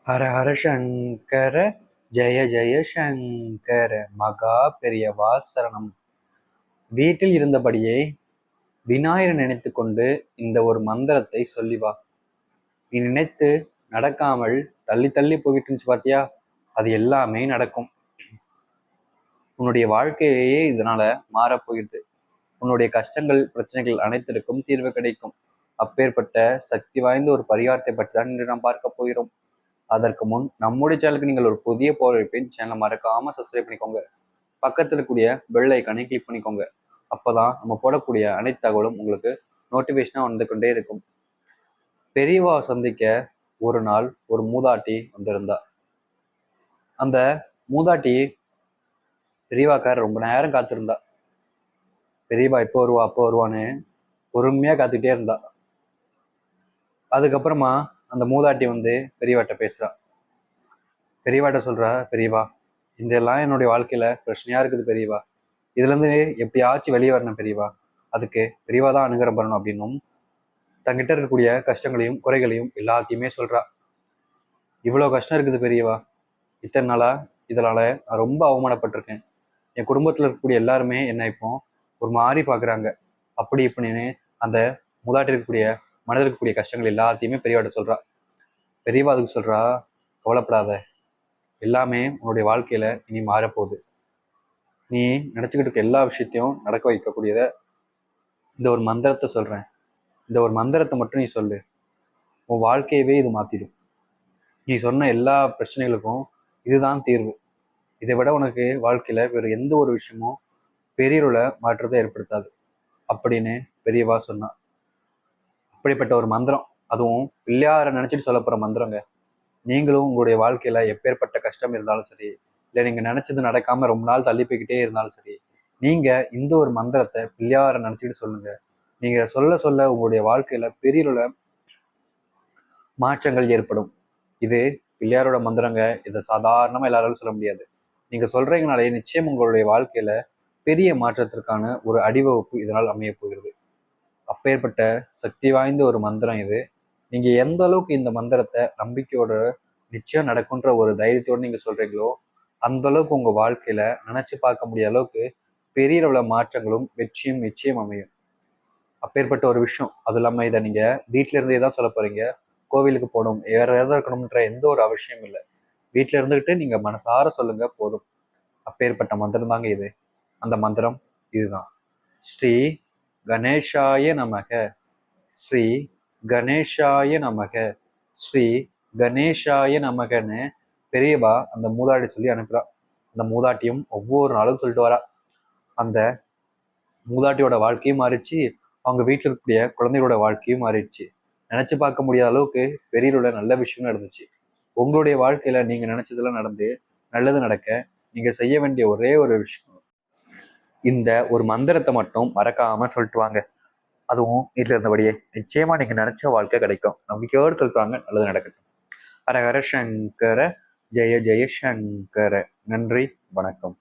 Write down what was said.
ஹர ஹர சங்கர ஜெய ஜெய சங்கர மகா பெரியவா சரணம். வீட்டில் இருந்தபடியே விநாயகரை நினைத்து கொண்டு இந்த ஒரு மந்திரத்தை சொல்லி வா. நீ நினைத்து நடக்காமல் தள்ளி தள்ளி போயிட்டு இருந்துச்சு பாத்தியா, அது எல்லாமே நடக்கும். உன்னுடைய வாழ்க்கையே இதனால மாறப்போகிறது. உன்னுடைய கஷ்டங்கள் பிரச்சனைகள் அனைத்திற்கும் தீர்வு கிடைக்கும். அப்பேற்பட்ட சக்தி வாய்ந்த ஒரு பரிகாரத்தை பற்றி தான் இன்று நாம் பார்க்க போகிறோம். அதற்கு முன் நம்முடைய சேனலுக்கு நீங்கள் ஒரு புதிய போரிப்பின் சேனலை மறக்காம சப்ஸ்கிரைப் பண்ணிக்கோங்க. பக்கத்தில் இருக்கக்கூடிய பெல் ஐக்கானை கிளிக் பண்ணிக்கோங்க. அப்போதான் நம்ம போடக்கூடிய அனைத்து தகவலும் உங்களுக்கு நோட்டிஃபிகேஷனாக வந்து கொண்டே இருக்கும். பெரியவா சந்திக்க ஒரு நாள் ஒரு மூதாட்டி வந்திருந்தா. அந்த மூதாட்டி பெரியவாக்கார் ரொம்ப நேரம் காத்திருந்தா. பெரியவா எப்போ வருவா அப்போ வருவான்னு பொறுமையா காத்துக்கிட்டே இருந்தா. அதுக்கப்புறமா அந்த மூதாட்டி வந்து பெரியவாட்ட பேசுறா. பெரியவாட்ட சொல்றா, பெரியவா இதெல்லாம் என்னுடைய வாழ்க்கையில பிரச்சனையா இருக்குது பெரியவா, இதுல இருந்து எப்படியாச்சும் வெளியே வரணும் பெரியவா, அதுக்கு பெரியவா தான் அனுகிரகம் பண்ணணும் அப்படின்னும் தங்கிட்ட இருக்கக்கூடிய கஷ்டங்களையும் குறைகளையும் எல்லாத்தையுமே சொல்றா. இவ்வளவு கஷ்டம் இருக்குது பெரியவா, இத்தனை நாளா இதனால நான் ரொம்ப அவமானப்பட்டிருக்கேன். என் குடும்பத்துல இருக்கக்கூடிய எல்லாருமே என்ன இப்போ ஒரு மாதிரி பாக்குறாங்க. அப்படி இப்படின்னு அந்த மூதாட்டி இருக்கக்கூடிய மனதில் இருக்கக்கூடிய கஷ்டங்கள் எல்லாத்தையுமே பெரியவாட்ட சொல்றா. பெரியவா அதுக்கு சொல்றா, கவலைப்படாத, எல்லாமே உன்னுடைய வாழ்க்கையில இனி மாறப்போகுது. நீ நினைச்சுக்கிட்டு இருக்க எல்லா விஷயத்தையும் நடக்க வைக்கக்கூடியத இந்த ஒரு மந்திரத்தை சொல்றேன். இந்த ஒரு மந்திரத்தை மட்டும் நீ சொல்லு, உன் வாழ்க்கையவே இது மாத்திடும். நீ சொன்ன எல்லா பிரச்சனைகளுக்கும் இதுதான் தீர்வு. இதை விட உனக்கு வாழ்க்கையில வேற எந்த ஒரு விஷயமும் பெரியொரு மாற்றத்தை ஏற்படுத்தாது அப்படின்னு பெரியவா சொன்னா. அப்படிப்பட்ட ஒரு மந்திரம், அதுவும் பிள்ளையார நினைச்சிட்டு சொல்ல போற மந்திரங்க. நீங்களும் உங்களுடைய வாழ்க்கையில எப்பேற்பட்ட கஷ்டம் இருந்தாலும் சரி, இல்லை நீங்க நினைச்சது நடக்காம ரொம்ப நாள் தள்ளி போய்கிட்டே இருந்தாலும் சரி, நீங்க இந்த ஒரு மந்திரத்தை பிள்ளையார நினைச்சிட்டு சொல்லுங்க. நீங்க சொல்ல சொல்ல உங்களுடைய வாழ்க்கையில பெரிய மாற்றங்கள் ஏற்படும். இது பிள்ளையாரோட மந்திரங்க. இதை சாதாரணமா எல்லாராலும் சொல்ல முடியாது. நீங்க சொல்றீங்கனாலே நிச்சயம் உங்களுடைய வாழ்க்கையில பெரிய மாற்றத்திற்கான ஒரு அடிவகுப்பு இதனால் அமைய போகிறது. அப்பேற்பட்ட சக்தி வாய்ந்த ஒரு மந்திரம் இது. நீங்க எந்த அளவுக்கு இந்த மந்திரத்தை நம்பிக்கையோட நிச்சயம் நடக்குன்ற ஒரு தைரியத்தோடு நீங்க சொல்றீங்களோ, அந்த அளவுக்கு உங்க வாழ்க்கையில நினைச்சு பார்க்க முடியாத அளவுக்கு பெரிய அளவுல மாற்றங்களும் வெற்றியும் நிச்சயம் அமையும். அப்பேற்பட்ட ஒரு விஷயம். அது இல்லாம இதை நீங்க வீட்டுல இருந்தே தான் சொல்ல போறீங்க. கோவிலுக்கு போகணும் வேற ஏதாவது இருக்கணும்ன்ற எந்த ஒரு அவசியம் இல்லை. வீட்டுல இருந்துகிட்டு நீங்க மனசார சொல்லுங்க போதும். அப்பேற்பட்ட மந்திரம் தாங்க இது. அந்த மந்திரம் இதுதான். ஸ்ரீ கணேஷாய நமக, ஸ்ரீ கணேஷாய நமக, ஸ்ரீ கணேஷாய நமகன்னு பெரியவா அந்த மூதாட்டி சொல்லி அனுப்புறா. அந்த மூதாட்டியும் ஒவ்வொரு நாளும் சொல்லிட்டு வரா. அந்த மூதாட்டியோட வாழ்க்கையும் மாறிடுச்சு, அவங்க வீட்டில் இருக்கக்கூடிய குழந்தைகளோட வாழ்க்கையும் மாறிடுச்சு. நினைச்சு பார்க்க முடியாத அளவுக்கு பெரியவரோட நல்ல விஷயம் நடந்துச்சு. உங்களுடைய வாழ்க்கையில நீங்க நினைச்சதெல்லாம் நடந்து நல்லது நடக்க நீங்க செய்ய வேண்டிய ஒரே ஒரு விஷயம், இந்த ஒரு மந்திரத்தை மட்டும் மறக்காம சொல்லிட்டு வாங்க. அதுவும் வீட்டில் இருந்தபடியே நிச்சயமா நீங்க நினைச்ச வாழ்க்கை கிடைக்கும். நம்பிக்கையோடு சொல்லிட்டு வாங்க, நல்லது நடக்கட்டும். ஹர ஹர சங்கர ஜெய ஜெய சங்கர. நன்றி, வணக்கம்.